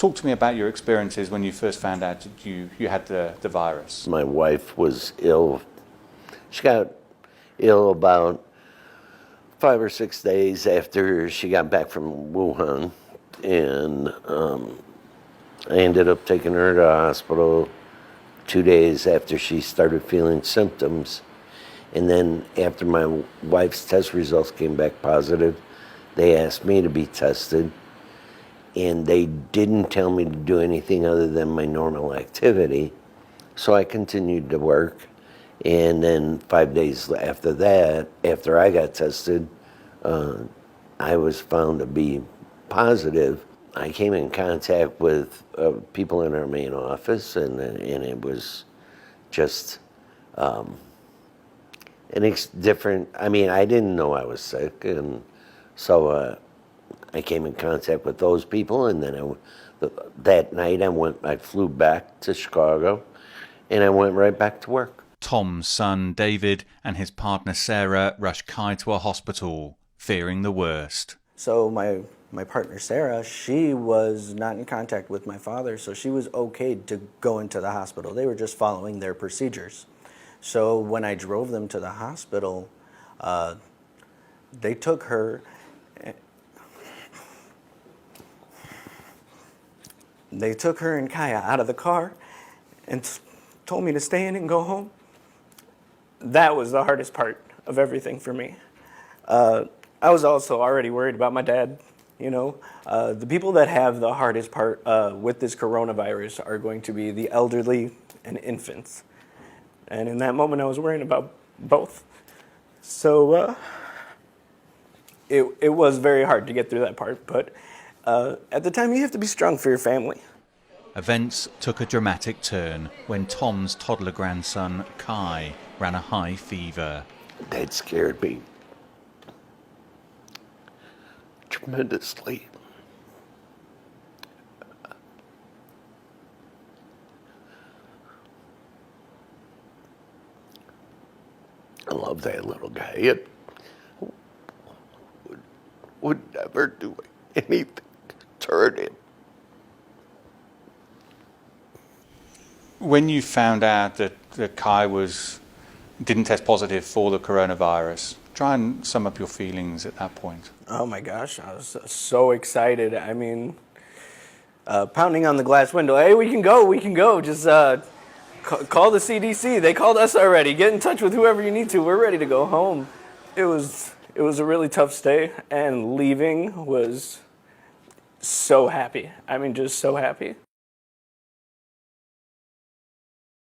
Talk to me about your experiences when you first found out that you had the virus. My wife was ill. She got ill about 5 or 6 days after she got back from Wuhan, and I ended up taking her to the hospital 2 days after she started feeling symptoms. And then after my wife's test results came back positive, they asked me to be tested. And they didn't tell me to do anything other than my normal activity. So I continued to work. And then 5 days after that, after I got tested, I was found to be positive. I came in contact with people in our main office, and it was just different. I mean, I didn't know I was sick, and so I came in contact with those people, and then that night I flew back to Chicago, and I went right back to work. Tom's son David and his partner Sarah rushed Kai to a hospital, fearing the worst. So my partner Sarah, she was not in contact with my father, so she was okay to go into the hospital. They were just following their procedures. So when I drove them to the hospital, they took her. They took her and Kaya out of the car and told me to stay in and go home. That was the hardest part of everything for me. I was also already worried about my dad. You know, the people that have the hardest part with this coronavirus are going to be the elderly and infants. And in that moment, I was worrying about both. So it was very hard to get through that part, but at the time, you have to be strong for your family. Events took a dramatic turn when Tom's toddler grandson, Kai, ran a high fever. That scared me tremendously. I love that little guy. It would never do anything to hurt him. When you found out that Kai didn't test positive for the coronavirus, try and sum up your feelings at that point. Oh my gosh, I was so excited. I mean, pounding on the glass window, hey, we can go. Just call the CDC. They called us already. Get in touch with whoever you need to. We're ready to go home. It was a really tough stay, and leaving was so happy. I mean, just so happy.